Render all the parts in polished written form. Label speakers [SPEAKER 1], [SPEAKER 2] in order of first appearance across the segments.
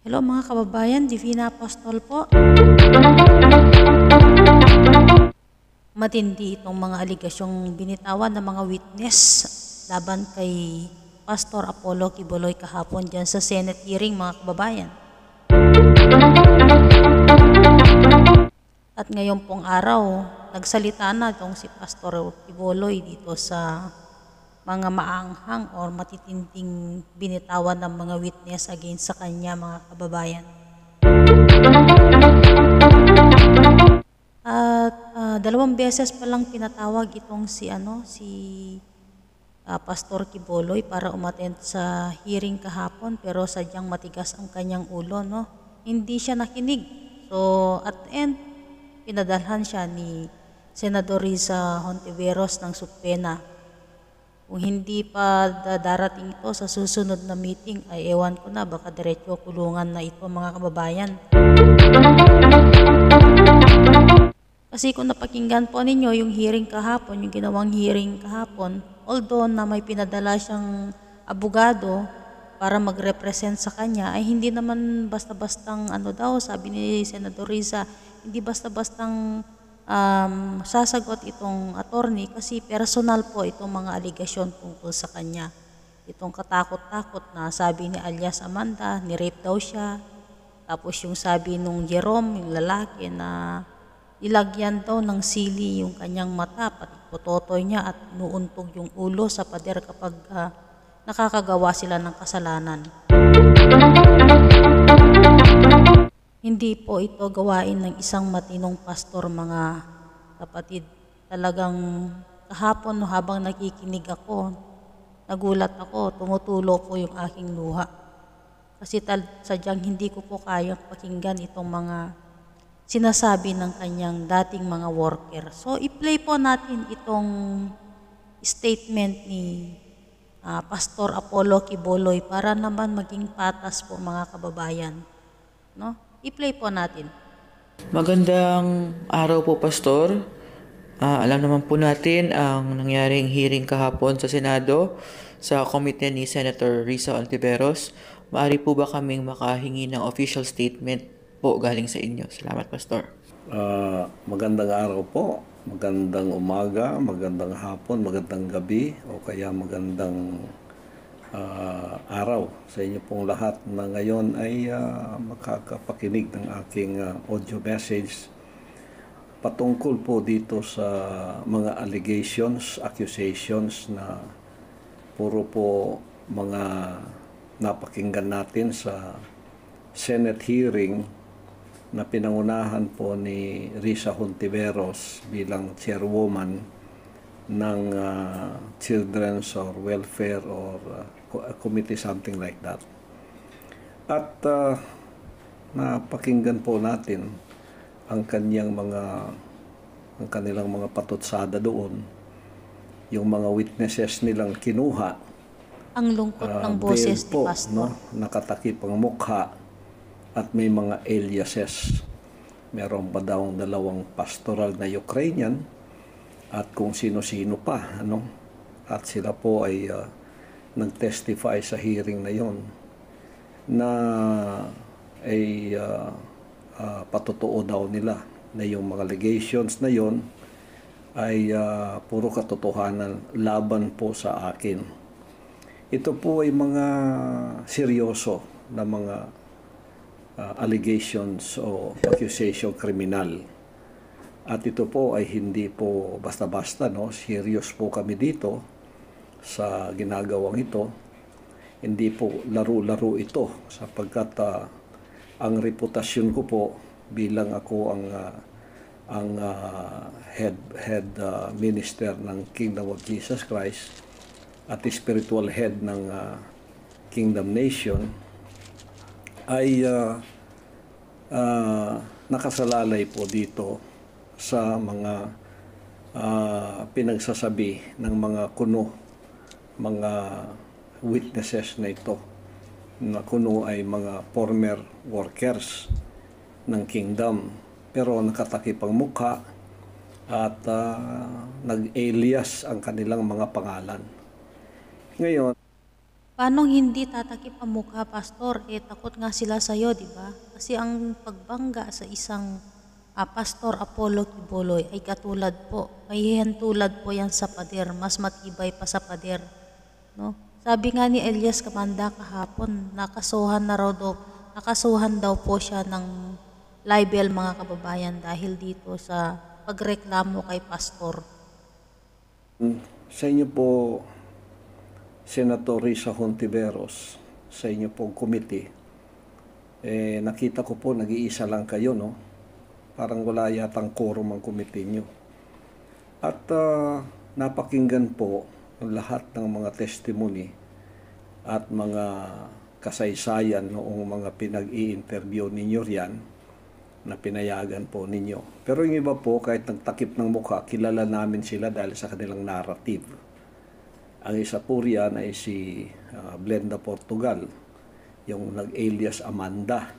[SPEAKER 1] Hello mga kababayan, Divina Apostol po. Matindi itong mga aligasyong binitawan ng mga witness laban kay Pastor Apollo Quiboloy kahapon dyan sa Senate hearing mga kababayan. At ngayon pong araw, nagsalita na itong si Pastor Quiboloy dito sa mga maanghang o matitinding binitawan ng mga witness against sa kanya mga kababayan. At dalawang beses pa lang pinatawag itong si Pastor Quiboloy para umattend sa hearing kahapon, pero sadyang matigas ang kanyang ulo, no? Hindi siya nakinig. So at the end, pinadalhan siya ni Senador Risa Hontiveros ng subpena. Kung hindi pa darating ito sa susunod na meeting, ay ewan ko na, baka diretso kulungan na ito mga kababayan. Kasi kung napakinggan po ninyo yung hearing kahapon, yung ginawang hearing kahapon, although na may pinadala siyang abogado para mag-represent sa kanya, ay hindi naman basta-bastang sabi ni Senador Risa, hindi basta-bastang sasagot itong attorney kasi personal po itong mga aligasyon tungkol sa kanya. Itong katakot-takot na sabi ni alias Amanda, ni-rape daw siya. Tapos yung sabi nung Jerome, yung lalaki, na ilagyan daw ng sili yung kanyang mata, pati pototoy niya, at nuuntog yung ulo sa pader kapag nakakagawa sila ng kasalanan. Hindi po ito gawain ng isang matinong pastor mga kapatid. Talagang kahapon habang nakikinig ako, nagulat ako, tumutulo po yung aking luha. Kasi sadyang hindi ko po kayang pakinggan itong mga sinasabi ng kanyang dating mga worker. So i-play po natin itong statement ni Pastor Apollo Quiboloy para naman maging patas po mga kababayan. No? I-play po natin.
[SPEAKER 2] Magandang araw po, Pastor. Alam naman po natin ang nangyaring hearing kahapon sa Senado sa komite ni Senator Risa Hontiveros. Maaari po ba kaming makahingi ng official statement po galing sa inyo? Salamat, Pastor.
[SPEAKER 3] Magandang araw po, magandang umaga, magandang hapon, magandang gabi, o kaya magandang araw sa inyo pong lahat na ngayon ay makakapakinig ng aking audio message patungkol po dito sa mga allegations, accusations na puro po mga napakinggan natin sa Senate hearing na pinangunahan po ni Risa Hontiveros bilang chairwoman ng Children's or Welfare or Committee, something like that. At napakinggan po natin ang kanilang mga patutsada doon, yung mga witnesses nilang kinuha.
[SPEAKER 1] Ang lungkot ng boses ni Pastor.
[SPEAKER 3] No? Nakatakip ang mukha at may mga aliases. Meron pa daw dalawang pastoral na Ukrainian at kung sino-sino pa. At sila po ay nag-testify sa hearing na yon na ay patotoo daw nila na yung mga allegations na yon ay puro katotohanan laban po sa akin. Ito po ay mga seryoso na mga allegations o accusation kriminal. At ito po ay hindi po basta-basta, no? Serious po kami dito sa ginagawang ito. Hindi po laro-laro ito sapagkat ang reputasyon ko po bilang ako ang head minister ng Kingdom of Jesus Christ at spiritual head ng Kingdom Nation ay nakasalalay po dito sa mga pinagsasabi ng mga mga witnesses na ito, na kuno ay mga former workers ng kingdom pero nakatakip ang mukha at nag-alias ang kanilang mga pangalan. Ngayon,
[SPEAKER 1] Paano hindi tatakip ang mukha, Pastor? Takot nga sila sa'yo, di ba? Kasi ang pagbangga sa isang Pastor Apollo Kibuloy ay katulad po, may tulad po yan sa pader, mas matibay pa sa pader. No? Sabi nga ni Elias Kamanda kahapon, nakasuhan daw po siya ng libel mga kababayan dahil dito sa pagreklamo kay Pastor.
[SPEAKER 3] Sa inyo po, Senator Risa Hontiveros, sa inyo pong committee, nakita ko po nag-iisa lang kayo, no? Parang wala yatang quorum ang committee nyo. At napakinggan po ang lahat ng mga testimony at mga kasaysayan noong mga pinag-i-interview ninyo riyan na pinayagan po ninyo. Pero yung iba po, kahit nagtakip ng mukha, kilala namin sila dahil sa kanilang narrative. Ang isa po riyan ay si Blenda Portugal, yung nag-alias Amanda.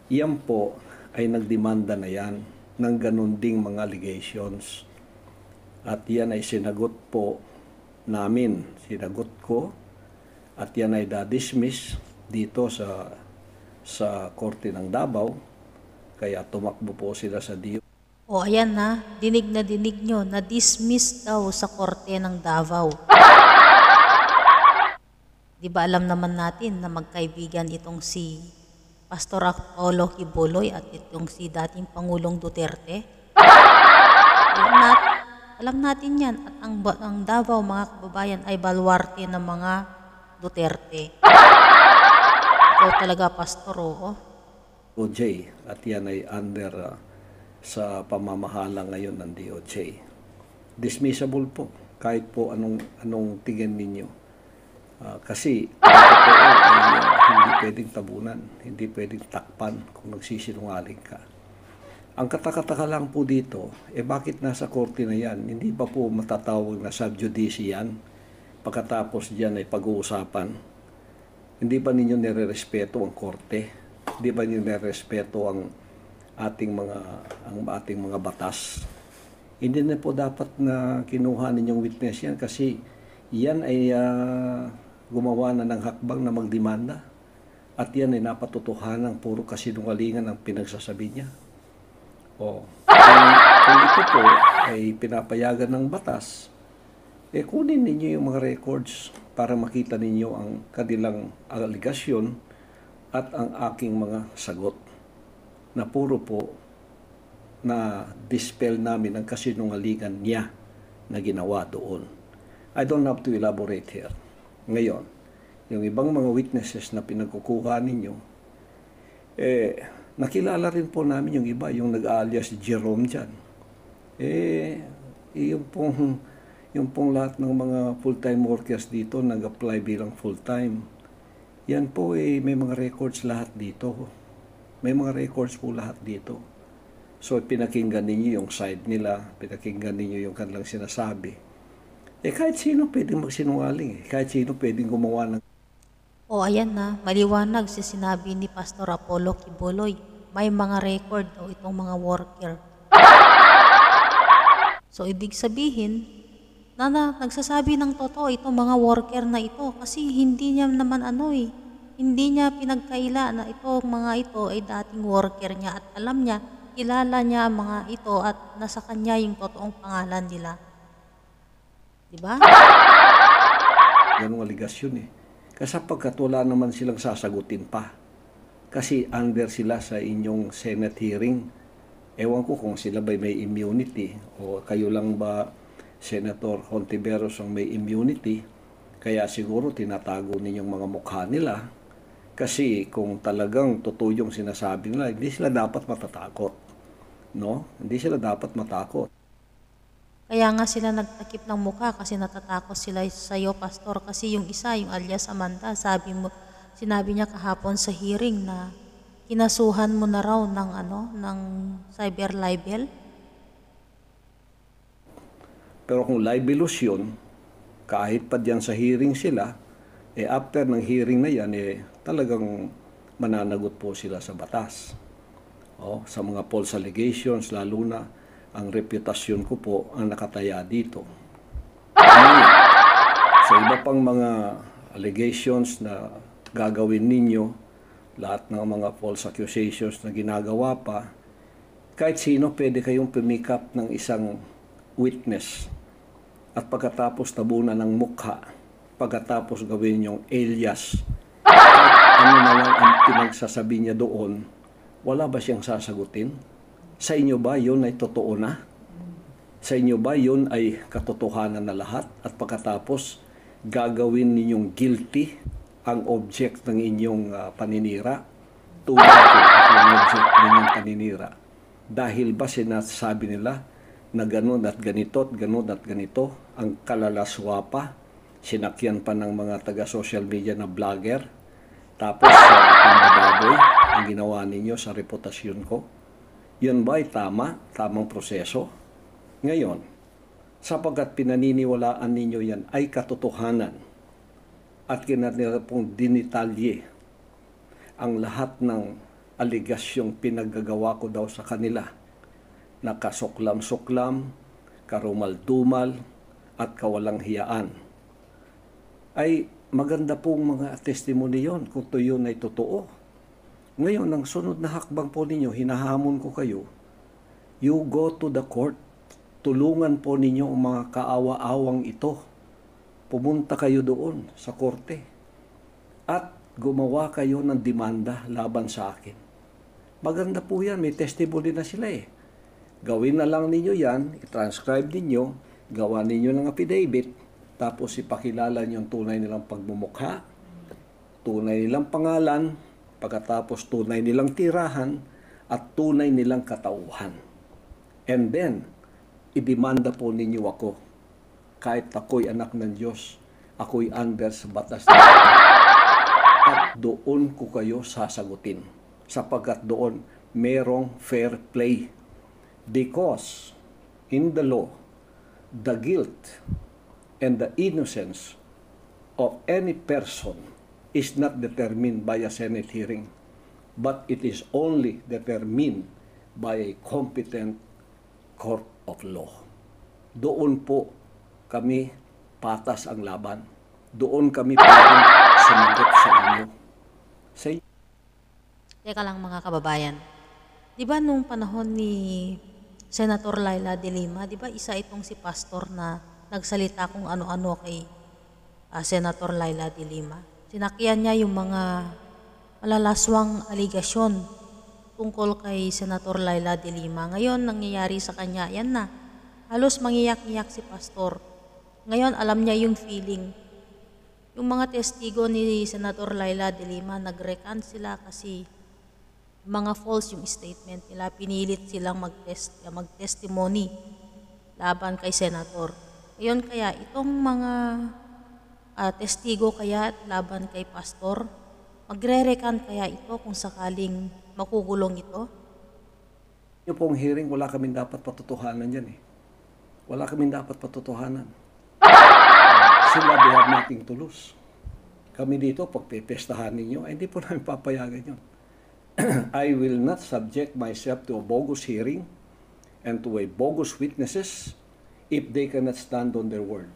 [SPEAKER 3] Iyan po ay nagdemanda na yan ng ganun ding mga allegations. At yan ay sinagot po namin, sinagot ko, at yan ay da-dismiss dito sa Korte ng Davao. Kaya tumakbo po sila sa DO.
[SPEAKER 1] O ayan na dinig nyo, na-dismiss daw sa Korte ng Davao. Di ba alam naman natin na magkaibigan itong si Pastor Apollo Kibuloy at itong si dating Pangulong Duterte? Alam natin yan. At ang Davao, mga kababayan, ay baluarte ng mga Duterte. Ikaw talaga, Pastor, oo.
[SPEAKER 3] DOJ, at yan ay under sa pamamahala ngayon ng DOJ. Dismissible po, kahit po anong tingin ninyo. Kasi hindi pwedeng tabunan, hindi pwedeng takpan kung nagsisinungaling ka. Ang katakataka lang po dito, bakit nasa korte na yan? Hindi pa po matatawag na sub judice yan? Pagkatapos diyan ay pag-uusapan. Hindi ba ninyo nire-respeto ang korte? Hindi ba ninyo nire-respeto ang ating mga batas? Hindi na po dapat na kinuha ninyong witness yan kasi yan ay gumawa na ng hakbang na magdemanda at yan ay napatotohanan puro kasinungalingan ang pinagsasabi niya. Kung ito po ay pinapayagan ng batas, kunin ninyo yung mga records para makita ninyo ang kanilang aligasyon at ang aking mga sagot na puro po na dispel namin ang kasinungalingan niya na ginawa doon. I don't have to elaborate here. Ngayon, yung ibang mga witnesses na pinagkukuha ninyo, nakilala rin po namin yung iba, yung nag-alias Jerome dyan. Yung pong lahat ng mga full-time workers dito nag-apply bilang full-time. Yan po may mga records lahat dito. May mga records po lahat dito. So, pinakinggan ninyo yung side nila, pinakinggan ninyo yung kanilang sinasabi. Kahit sino pwedeng magsinungaling. Kahit sino pwedeng gumawa ng...
[SPEAKER 1] Ayan na, maliwanag si sinabi ni Pastor Apollo Kibuloy. May mga record daw itong mga worker. So, ibig sabihin, nagsasabi ng totoo itong mga worker na ito kasi hindi niya naman hindi niya pinagkaila na itong mga ito ay dating worker niya at alam niya, kilala niya ang mga ito at nasa kanya yung totoong pangalan nila. Diba?
[SPEAKER 3] Ganong aligasyon Kasi pagkat wala naman silang sasagutin pa. Kasi under sila sa inyong Senate hearing. Ewan ko kung sila ba may immunity o kayo lang ba Senator Hontiveros ang may immunity. Kaya siguro tinatago ninyong mga mukha nila. Kasi kung talagang totoo yung sinasabi nila, hindi sila dapat matatakot. No? Hindi sila dapat matakot.
[SPEAKER 1] Kaya nga sila nagtakip ng mukha kasi natatakot sila sa iyo, Pastor. Kasi yung isa, yung alias Amanda, sinabi niya kahapon sa hearing na kinasuhan mo na raw ng cyber libel.
[SPEAKER 3] Pero kung libelous yun, kahit pa diyan sa hearing sila, after ng hearing na yan, talagang mananagot po sila sa batas. Sa mga false allegations, lalo na ang reputasyon ko po ang nakataya dito. Sa iba pang mga allegations na gagawin ninyo, lahat ng mga false accusations na ginagawa pa, kahit sino pwede kayong pumikap ng isang witness at pagkatapos tabunan ng mukha, pagkatapos gawin yung alias, kahit ano na lang ang pinagsasabi niya doon, wala ba siyang sasagutin? Sa inyo ba yun ay totoo na? Sa inyo ba yun ay katotohanan na lahat? At pagkatapos gagawin ninyong guilty ang object ng inyong paninira? Tulad ko ang object ng inyong paninira. Dahil ba sinasabi nila na gano'n at ganito at gano'n at ganito, ang kalalaswa pa, sinakyan pa ng mga taga-social media na vlogger, tapos pambababoy ang ginawa ninyo sa reputasyon ko? Yun ba ay tamang proseso? Ngayon, sapagkat pinaniniwalaan ninyo yan ay katotohanan at kinanila pong dinitalye ang lahat ng aligasyong pinaggagawa ko daw sa kanila na kasuklam-suklam, karumal-dumal at kawalang hiyaan, ay maganda pong mga testimony yon kung to yun ay totoo. Ngayon, ang sunod na hakbang po ninyo, hinahamon ko kayo, you go to the court. Tulungan po ninyo ang mga kaawa-awang ito. Pumunta kayo doon sa korte at gumawa kayo ng demanda laban sa akin. Maganda po yan, may testimony na sila eh. Gawin na lang ninyo yan, i-transcribe ninyo, gawa ninyo ng affidavit, tapos ipakilala niyo ang tunay nilang pagmumukha, tunay nilang pangalan, pagkatapos tunay nilang tirahan, at tunay nilang katauhan. And then, idemanda po ninyo ako. Kahit ako'y anak ng Diyos, ako'y under sa batas ng Diyos. At doon ko kayo sasagutin. Sapagkat doon, merong fair play. Because, in the law, the guilt and the innocence of any person is not determined by a Senate hearing, but it is only determined by a competent court of law. Doon po kami patas ang laban. Doon kami pwedeng sumagot sa inyo.
[SPEAKER 1] Teka lang mga kababayan. Di ba nung panahon ni Senator Laila de Lima, di ba isa itong si pastor na nagsalita kung ano-ano kay Senator Laila de Lima? Sinakyan niya yung mga malalaswang aligasyon tungkol kay Senator Laila de Lima. Ngayon, nangyayari sa kanya, yan na. Halos mangiyak-iyak si pastor. Ngayon, alam niya yung feeling. Yung mga testigo ni Senator Laila de Lima, nag-recant sila kasi mga false yung statement nila. Pinilit silang mag-testimony laban kay Senator. Ngayon, kaya itong mga testigo kaya laban kay pastor, magre-recant kaya ito kung sakaling makugulong ito?
[SPEAKER 3] Yung pong hearing, wala kaming dapat patutuhanan dyan eh. Wala kaming dapat patutuhanan. Sila, they have nothing to lose. Kami dito, pagpipestahan ninyo, ay hindi po namin papayagan yun. I will not subject myself to a bogus hearing and to a bogus witnesses if they cannot stand on their word.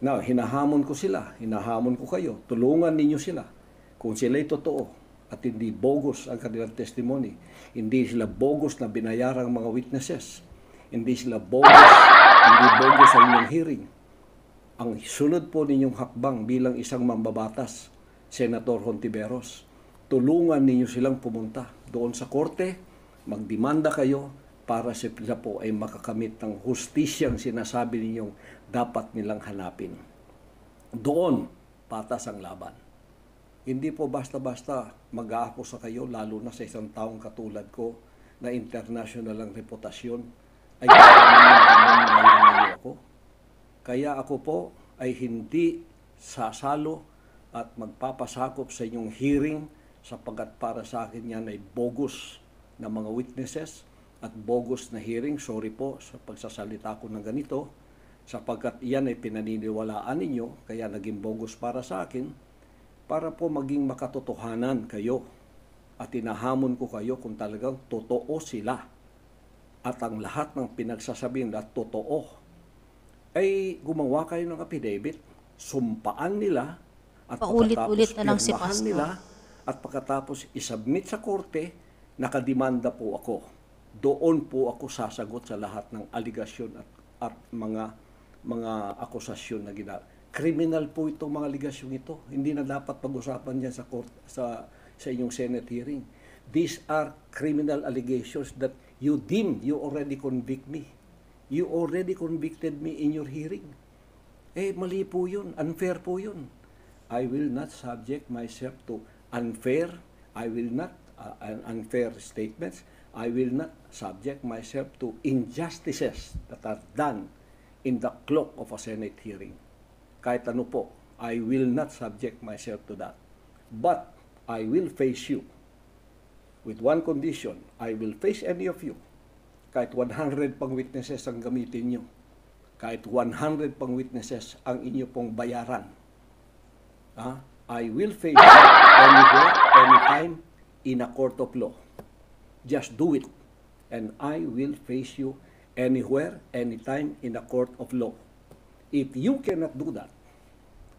[SPEAKER 3] Now, hinahamon ko sila, hinahamon ko kayo, tulungan ninyo sila. Kung sila'y totoo at hindi bogus ang kanilang testimony, hindi sila bogus na binayarang mga witnesses, hindi sila bogus, hindi bogus ang inyong hearing. Ang sunod po ninyong hakbang bilang isang mambabatas, Senator Hontiveros, tulungan ninyo silang pumunta doon sa korte, magdemanda kayo para sila po ay makakamit ng hustisyang sinasabi ninyong dapat nilang hanapin. Doon, patas ang laban. Hindi po basta-basta mag-aakusa kayo, lalo na sa isang taong katulad ko na international ang reputasyon, ay gano'n ako. Kaya ako po ay hindi sasalo at magpapasakop sa inyong hearing sapagkat para sa akin yan ay bogus na mga witnesses at bogus na hearing. Sorry po sa pagsasalita ko ng ganito sapagkat yan ay pinaniniwalaan ninyo kaya naging bogus para sa akin para po maging makatotohanan kayo at tinahamon ko kayo kung talagang totoo sila at ang lahat ng pinagsasabihin na totoo ay gumawa kayo ng affidavit sumpaan nila at
[SPEAKER 1] Paulit-ulit
[SPEAKER 3] pagkatapos
[SPEAKER 1] na lang si
[SPEAKER 3] pirmahan
[SPEAKER 1] Pastor.
[SPEAKER 3] nila at pagkatapos isubmit sa korte, nakademanda po ako. Doon po ako sasagot sa lahat ng aligasyon at mga akusasyon na ginawa. Criminal po itong mga aligasyong ito. Hindi na dapat pag-usapan yan sa inyong Senate hearing. These are criminal allegations that you already convict me. You already convicted me in your hearing. Mali po yun. Unfair po yun. I will not subject myself to unfair statements. I will not subject myself to injustices that are done in the cloak of a Senate hearing. Kahit ano po, I will not subject myself to that. But I will face you with one condition. I will face any of you. Kahit 100 pang witnesses ang gamitin nyo. Kahit 100 pang witnesses ang inyo pong bayaran. I will face you anywhere, anytime, in a court of law. Just do it. And I will face you anywhere, anytime, in a court of law. If you cannot do that,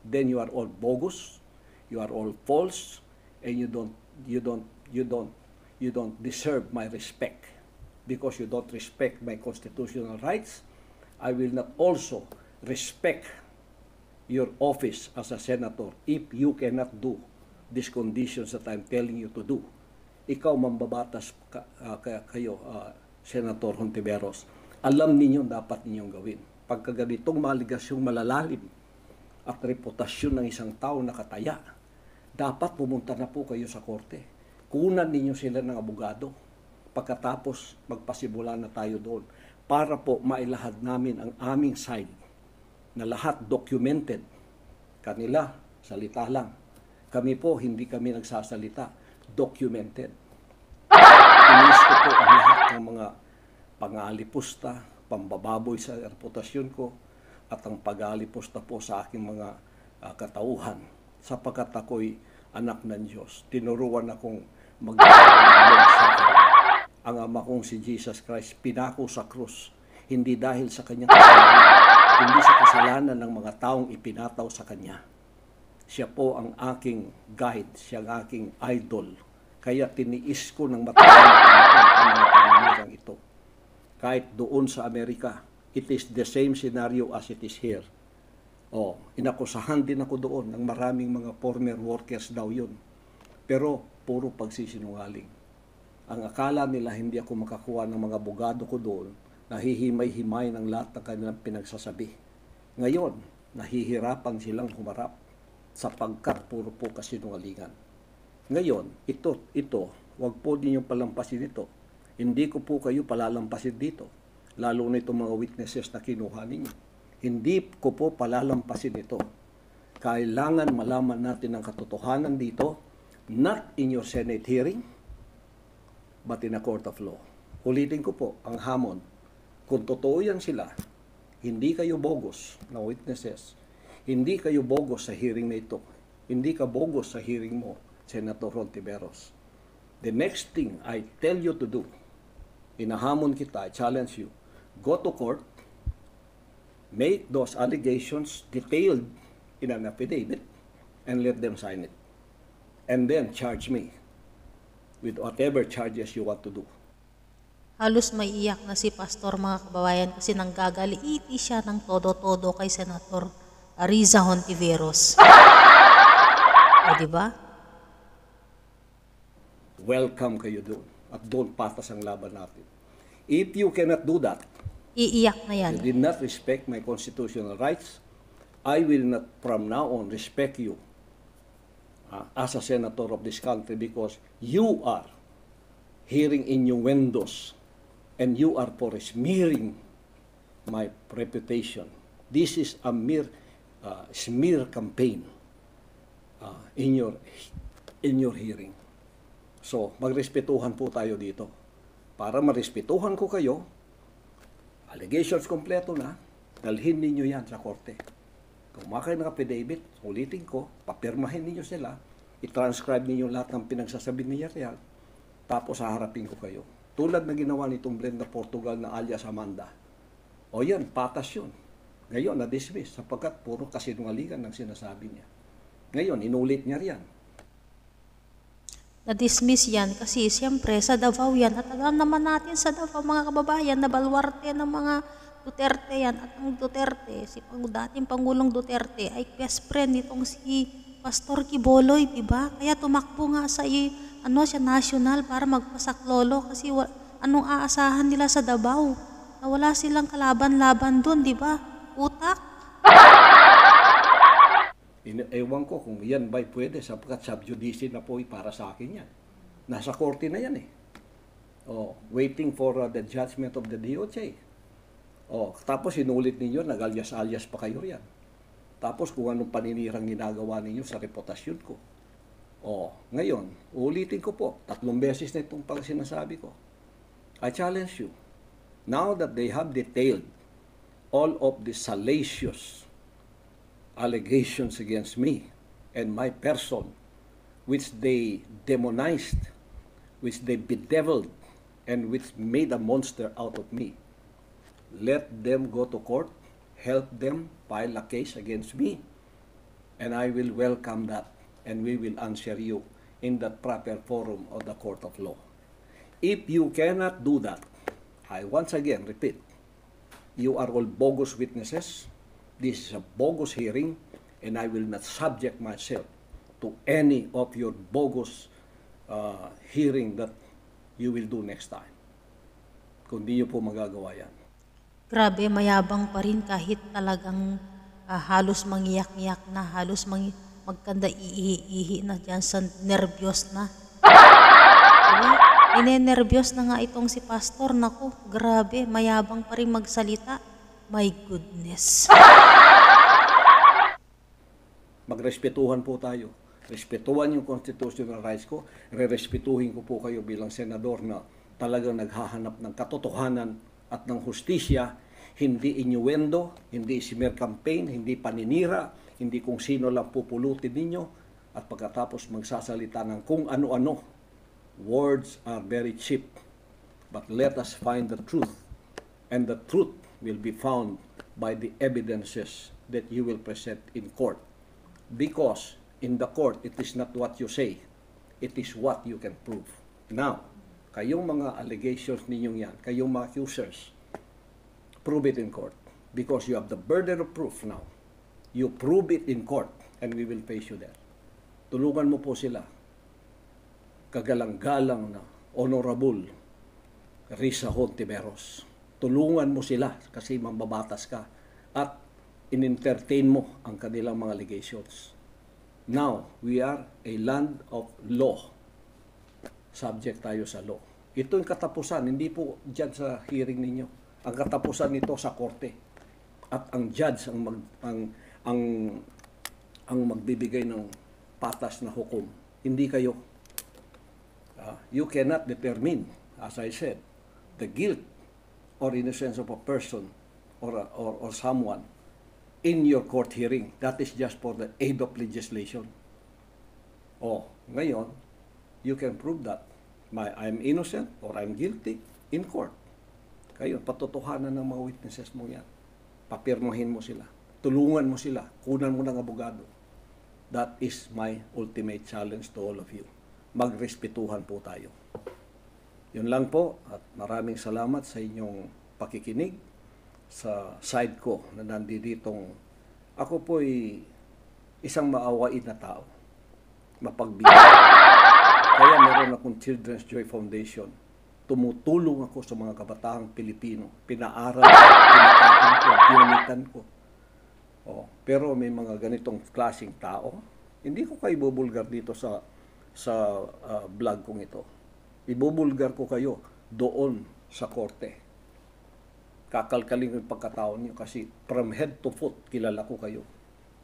[SPEAKER 3] then you are all bogus, you are all false, and you don't deserve my respect. Because you don't respect my constitutional rights, I will not also respect your office as a senator if you cannot do these conditions that I'm telling you to do. Ikaw, mambabatas kayo, Senator Hontiveros, alam ninyo dapat ninyong gawin. Pagka ganitong maligasyong malalalim at reputasyon ng isang tao nakataya, dapat pumunta na po kayo sa korte. Kunan ninyo sila ng abogado. Pagkatapos, magpasimula na tayo doon para po mailahad namin ang aming side na lahat documented. Kanila, salita lang. Kami po, hindi kami nagsasalita. Documented. Inis ko po ang lahat ng mga pangalipusta, pambababoy sa reputasyon ko, at ang pag-alipusta po sa aking mga katauhan. Sapagkat ako'y anak ng Diyos. Tinuruan akong mag-along sa Kanya. Ang ama kong si Jesus Christ, pinako sa krus, hindi dahil sa kanyang kasalanan, kundi sa kasalanan ng mga taong ipinataw sa Kanya. Siya po ang aking guide, siya ang aking idol. Kaya tiniis ko ng matagal na panahon ang mga paninirang ito. Kahit doon sa Amerika, it is the same scenario as it is here. Inakusahan din ako doon ng maraming mga former workers daw yun. Pero puro pagsisinungaling. Ang akala nila hindi ako makakuha ng mga abogado ko doon, nahihimay-himay ng lahat ng kanilang pinagsasabi. Ngayon, nahihirapan silang humarap sapagkat puro po kasinungalingan. Ngayon, ito, wag po ninyong palampasin ito. Hindi ko po kayo palalampasin dito, lalo na itong mga witnesses na kinuha ninyo. Hindi ko po palalampasin ito. Kailangan malaman natin ang katotohanan dito, not in your Senate hearing, but in a court of law. Ulitin ko po, ang hamon, kung totoo yan sila, hindi kayo bogus na witnesses, hindi kayo bogus sa hearing na ito, hindi ka bogus sa hearing mo, Senator Hontiveros. The next thing I tell you to do, inahamon kita, I challenge you, go to court, make those allegations detailed in an affidavit, and let them sign it. And then charge me with whatever charges you want to do.
[SPEAKER 1] Halos maiiyak na si Pastor, mga kababayan, kasi nanggagaliiti siya ng todo-todo kay Senator Riza Hontiveros. O, diba?
[SPEAKER 3] Welcome kayo doon. At doon patas ang laban natin. If you cannot do that,
[SPEAKER 1] Iiyak na yan.
[SPEAKER 3] you did not respect my constitutional rights, I will not from now on respect you as a senator of this country, because you are hearing innuendos and you are for smearing my reputation. This is a mere smear campaign in your hearing. So, magrespetuhan po tayo dito. Para marespetuhan ko kayo, allegations kompleto na, dalhin ninyo yan sa korte. Kumakay ng affidavit, ulitin ko, papirmahin ninyo sila, i-transcribe ninyo lahat ng pinagsasabi niya riyan, tapos haharapin ko kayo. Tulad na ginawa nitong Blenda Portugal na alias Amanda. O yan, patas yun. Ngayon, na-dismiss sapagkat puro kasinungalingan ng sinasabi niya. Ngayon, inulit niya riyan.
[SPEAKER 1] Na-dismiss yan kasi siyempre sa Davao yan at alam naman natin sa Davao mga kababayan na baluarte ng mga Duterte yan at ang Duterte, dating Pangulong Duterte ay best friend nitong si Pastor Quiboloy, di ba? Kaya tumakbo nga sa siya national para magpasaklolo kasi anong aasahan nila sa Davao? Na wala silang kalaban-laban doon, di ba? Utak.
[SPEAKER 3] Ewan ko kung yan ba'y pwede sapagkat subjudice na po para sa akin yan. Nasa korte na yan eh. Waiting for the judgment of the DOJ. Tapos inulit ninyo, nag-alyas-alyas pa kayo riyan. Tapos kung anong paninirang ginagawa ninyo sa reputasyon ko. Ngayon, ulitin ko po, 3 beses na itong pang sinasabi ko. I challenge you, now that they have detailed all of the salacious allegations against me and my person, which they demonized, which they bedeviled, and which made a monster out of me, let them go to court, help them file a case against me, and I will welcome that, and we will answer you in that proper forum of the court of law. If you cannot do that, I once again repeat, you are all bogus witnesses. This is a bogus hearing, and I will not subject myself to any of your bogus hearing that you will do next time. Kung di nyo po magagawa yan.
[SPEAKER 1] Grabe, mayabang pa rin kahit talagang halos mangiyak-iyak na, halos magkanda ihi na dyan sa nervyos na. Diba? Inenervyos na nga itong si Pastor. Naku, grabe, mayabang pa rin magsalita. My goodness.
[SPEAKER 3] Magrespetuhan po tayo. Respetuhan yung constitutional rights ko. Re-respetuhin ko po kayo bilang senador na talagang naghahanap ng katotohanan at ng hustisya. Hindi innuendo, hindi smear campaign, hindi paninira, hindi kung sino lang pupulutin ninyo. At pagkatapos magsasalita ng kung ano-ano. Words are very cheap. But let us find the truth. And the truth will be found by the evidences that you will present in court. Because in the court, it is not what you say, it is what you can prove. Now, kayong mga allegations ninyong yan, kayong mga accusers, prove it in court. Because you have the burden of proof now. You prove it in court, and we will face you there. Tulungan mo po sila. Kagalang-galang na Honorable Risa Hontiveros. Tulungan mo sila kasi mambabatas ka at in-entertain mo ang kanilang mga allegations. Now, we are a land of law. Subject tayo sa law. Ito yung katapusan, hindi po dyan sa hearing ninyo. Ang katapusan nito sa korte. At ang judge ang magbibigay ng patas na hukom. Hindi kayo. You cannot determine, as I said, the guilt or innocence of a person or someone in your court hearing. That is just for the aid of legislation. Ngayon, you can prove that I'm innocent or I'm guilty in court. Kayo, patotohanan ng mga witnesses mo yan. Papirmahin mo sila. Tulungan mo sila. Kunan mo ng abogado. That is my ultimate challenge to all of you. Magrespetuhan po tayo. Yun lang po at maraming salamat sa inyong pakikinig sa side ko na nanditong ako po'y isang maawain na tao. Mapagbigay. Kaya meron akong Children's Joy Foundation. Tumutulong ako sa mga kabataang Pilipino. Pinaaral, pinakain ko, pinamitan ko. Pero may mga ganitong klaseng tao. Hindi ko kayo bubulgar dito sa vlog kong ito. Ibubulgar ko kayo doon sa korte. Kakalkalin ko yung pagkatao niyo kasi from head to foot, kilala ko kayo.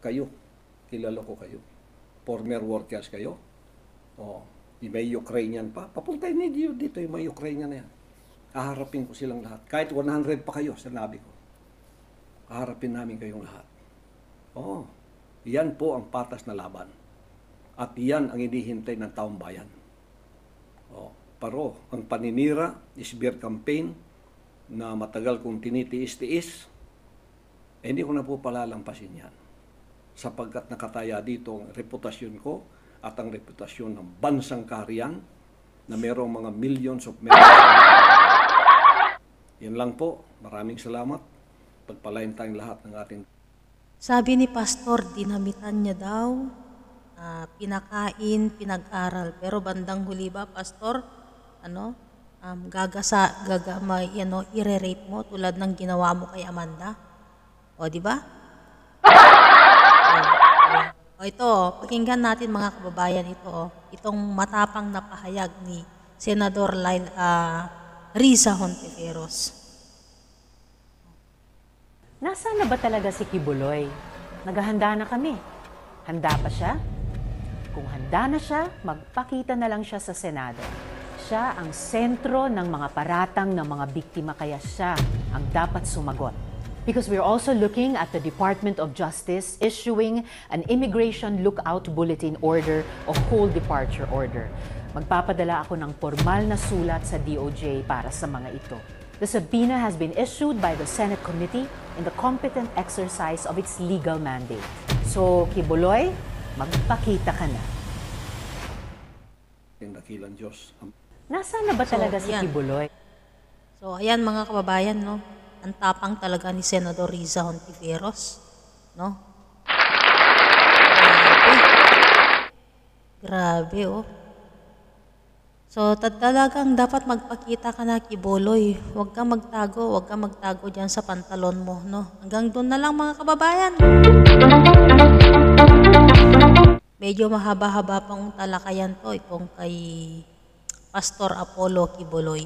[SPEAKER 3] Kilala ko kayo. Former workers kayo. May Ukrainian pa. Papuntayin niyo dito yung mga Ukrainian na yan. Aharapin ko silang lahat. Kahit 100 pa kayo, sinabi ko. Aharapin namin kayong lahat. Yan po ang patas na laban. At yan ang hinihintay ng taong bayan. Pero ang paninira, smear campaign, na matagal kong tinitiis-tiis, hindi ko na po palalampasin yan. Sapagkat nakataya dito ang reputasyon ko at ang reputasyon ng bansang Kariang na mayroong mga millions of members. Yan lang po. Maraming salamat. Pagpalain tayong lahat ng ating...
[SPEAKER 1] Sabi ni Pastor, dinamitan niya daw, pinakain, pinag-aral. Pero bandang huli ba, Pastor, ire-rape mo tulad ng ginawa mo kay Amanda? O, di ba? O ito, pakinggan natin mga kababayan ito. Itong matapang na pahayag ni Senador Riza Hontiveros.
[SPEAKER 4] Nasaan na ba talaga si Kibuloy? Naghahanda na kami. Handa pa siya? Kung handa na siya, magpakita na lang siya sa Senado. Siya ang sentro ng mga paratang ng mga biktima, kaya siya ang dapat sumagot. Because we're also looking at the Department of Justice issuing an Immigration Lookout Bulletin Order o Whole Departure Order. Magpapadala ako ng formal na sulat sa DOJ para sa mga ito. The subpoena has been issued by the Senate Committee in the competent exercise of its legal mandate. So, Kibuloy, magpakita ka na.
[SPEAKER 3] Yung dakilang Diyos.
[SPEAKER 4] Nasaan na ba talaga si
[SPEAKER 1] ayan.
[SPEAKER 4] Kibuloy?
[SPEAKER 1] So, ayan mga kababayan, no? Ang tapang talaga ni Senador Riza Hontiveros, no? Grabe, oh. So, talagang dapat magpakita ka na, Kibuloy. Huwag kang magtago dyan sa pantalon mo, no? Hanggang doon na lang mga kababayan. Medyo mahaba-haba pang talakayan to, itong kay Pastor Apollo Kibuloy.